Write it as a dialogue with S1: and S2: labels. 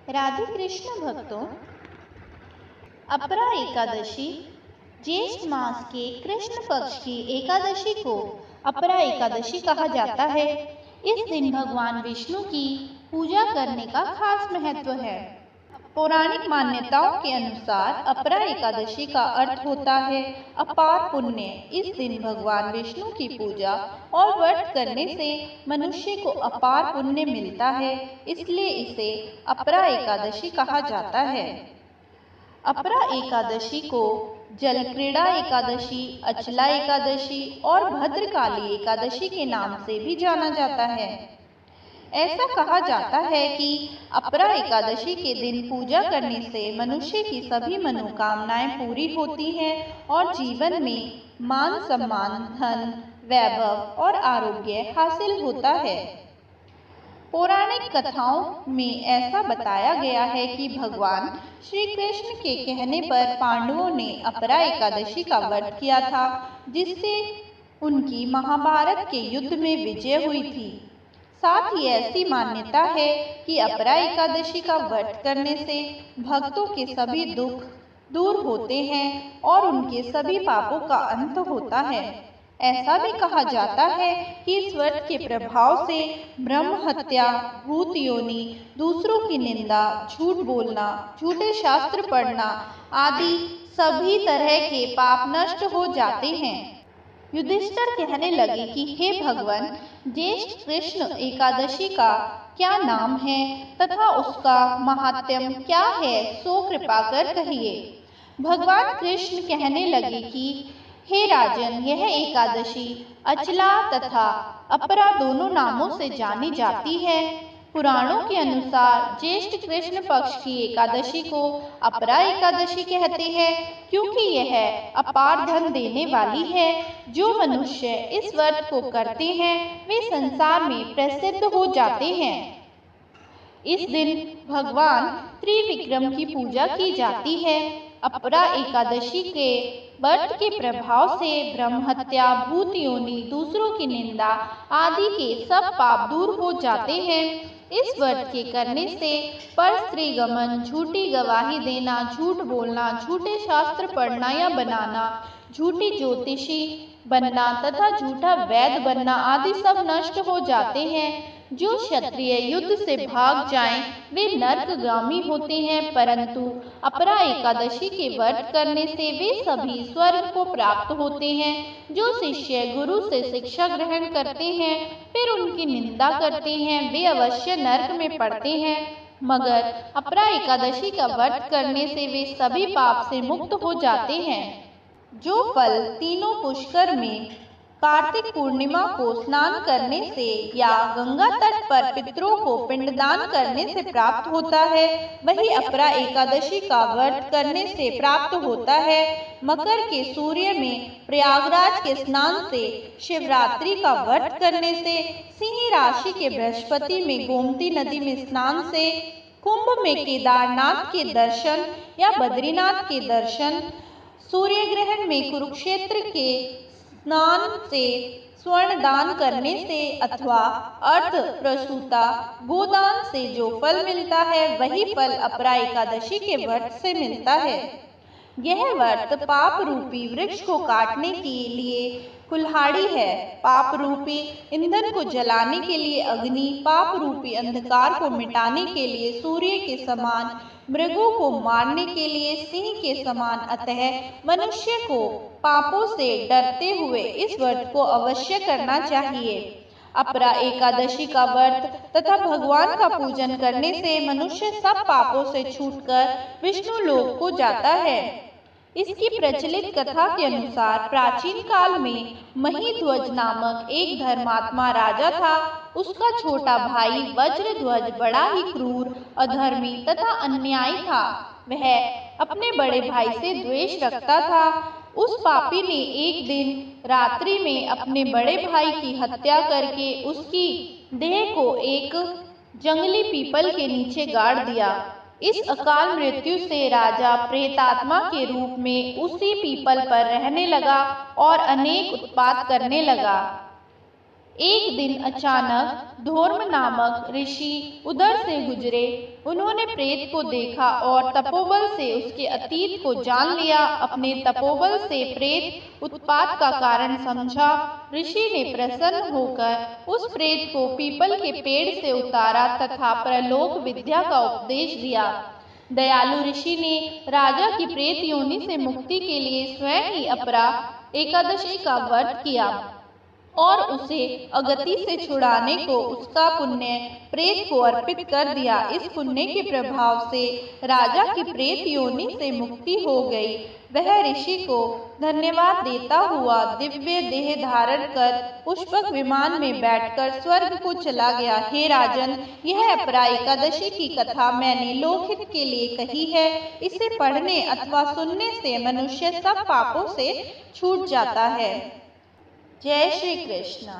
S1: राधे कृष्ण भक्तों, अपरा एकादशी ज्येष्ठ मास के कृष्ण पक्ष की एकादशी को अपरा एकादशी कहा जाता है। इस दिन भगवान विष्णु की पूजा करने का खास महत्व है। पौराणिक मान्यताओं के अनुसार अपरा एकादशी का अर्थ होता है अपार पुण्य। इस दिन भगवान विष्णु की पूजा और व्रत करने से मनुष्य को अपार पुण्य मिलता है, इसलिए इसे अपरा एकादशी कहा जाता है। अपरा एकादशी को जल क्रीड़ा एकादशी, अचला एकादशी और भद्रकाली एकादशी के नाम से भी जाना जाता है। ऐसा कहा जाता है कि अपरा एकादशी के दिन पूजा करने से मनुष्य की सभी मनोकामनाएं पूरी होती हैं और जीवन में मान सम्मान, धन, वैभव और आरोग्य हासिल होता है। पौराणिक कथाओं में ऐसा बताया गया है कि भगवान श्री कृष्ण के कहने पर पांडवों ने अपरा एकादशी का व्रत किया था, जिससे उनकी महाभारत के युद्ध में विजय हुई थी। साथ ही ऐसी मान्यता है कि अपरा एकादशी का व्रत करने से भक्तों के सभी दुख दूर होते हैं और उनके सभी पापों का अंत होता है। ऐसा भी कहा जाता है कि इस व्रत के प्रभाव से ब्रह्म हत्या, भूत योनि, दूसरों की निंदा, झूठ बोलना, झूठे शास्त्र पढ़ना आदि सभी तरह के पाप नष्ट हो जाते हैं। युधिष्ठिर कहने लगे कि हे भगवान, ज्येष्ठ कृष्ण एकादशी का क्या नाम है तथा उसका महात्म्य क्या है, सो कृपा कर कहिए। भगवान कृष्ण कहने लगे कि हे राजन, यह एकादशी अचला तथा अपरा दोनों नामों से जानी जाती है। पुराणों के अनुसार ज्येष्ठ कृष्ण पक्ष की एकादशी को अपरा एकादशी कहते हैं, क्योंकि यह अपार धन देने वाली है। जो मनुष्य इस व्रत को करते हैं वे संसार में प्रसिद्ध हो जाते हैं। इस दिन भगवान त्रिविक्रम की पूजा की जाती है। अपरा एकादशी के व्रत के प्रभाव से ब्रह्म हत्या, भूत योनि, दूसरों की निंदा आदि के सब पाप दूर हो जाते हैं। इस व्रत के करने से पर स्त्री गमन, झूठी गवाही देना, झूठ बोलना, झूठे शास्त्र पढ़ना या बनाना, झूठी ज्योतिषी बनना तथा झूठा वैद्य बनना आदि सब नष्ट हो जाते हैं। जो क्षत्रिय युद्ध से भाग जाएं, वे नरकगामी होते हैं, परंतु अपरा एकादशी के व्रत करने से वे सभी स्वर्ग को प्राप्त होते हैं। जो शिष्य गुरु से शिक्षा ग्रहण करते हैं फिर उनकी निंदा करते हैं, वे अवश्य नरक में पड़ते हैं, मगर अपरा एकादशी का व्रत करने से वे सभी पाप से मुक्त हो जाते हैं। जो फल तीनों पुष्कर में कार्तिक पूर्णिमा को स्नान करने से या गंगा तट पर पितरों को पिंडदान करने से प्राप्त होता है, वही अपरा एकादशी का व्रत करने से प्राप्त होता है। मकर के सूर्य में प्रयागराज के स्नान से, शिवरात्रि का व्रत करने से, सिंह राशि के बृहस्पति में गोमती नदी में स्नान से, कुंभ में केदारनाथ के दर्शन या बद्रीनाथ के दर्शन, सूर्य ग्रहण में कुरुक्षेत्र के स्नान से, स्वर्ण दान करने से अथवा अर्थ प्रसूता गोदान से जो फल मिलता है वही फल अपरा एकादशी के व्रत से मिलता है। यह व्रत पाप रूपी वृक्ष को काटने के लिए कुल्हाड़ी है। पाप रूपी ईंधन को जलाने के लिए अग्नि, पाप रूपी अंधकार को मिटाने के लिए सूर्य के समान, मृगों को मारने के लिए सिंह के समान, अतः मनुष्य को पापों से डरते हुए इस व्रत को अवश्य करना चाहिए। अपरा एकादशी का व्रत तथा भगवान का पूजन करने से मनुष्य सब पापों से छूटकर विष्णु लोक को जाता है। इसकी प्रचलित कथा के अनुसार प्राचीन काल में महीध्वज नामक एक धर्मात्मा राजा था। उसका छोटा भाई वज्रध्वज बड़ा ही क्रूर, अधर्मी तथा अन्यायी था। वह अपने बड़े भाई से द्वेष रखता था। उस पापी ने एक दिन रात्रि में अपने बड़े भाई की हत्या करके उसकी देह को एक जंगली पीपल के नीचे गाड़ दिया। इस अकाल मृत्यु से राजा प्रेतात्मा के रूप में उसी पीपल पर रहने लगा और अनेक उत्पात करने लगा। एक दिन अचानक धूर्म नामक ऋषि उधर से गुजरे। उन्होंने प्रेत को देखा और तपोबल से उसके अतीत को जान लिया। अपने तपोबल से प्रेत उत्पात का कारण समझा। ऋषि ने प्रसन्न होकर उस प्रेत को पीपल के पेड़ से उतारा तथा प्रलोक विद्या का उपदेश दिया। दयालु ऋषि ने राजा की प्रेत योनि से मुक्ति के लिए स्वयं ही अपरा एकादशी का व्रत किया और उसे अगति से छुड़ाने को उसका पुण्य प्रेत को अर्पित कर दिया। इस पुण्य के प्रभाव से राजा की प्रेत योनि से मुक्ति हो गई। वह ऋषि को धन्यवाद देता हुआ दिव्य देह धारण कर पुष्पक विमान में बैठकर स्वर्ग को चला गया। हे राजन, यह अपरा एकादशी की कथा मैंने लोकहित के लिए कही है। इसे पढ़ने अथवा सुनने से मनुष्य सब पापों से छूट जाता है। जय श्री कृष्ण।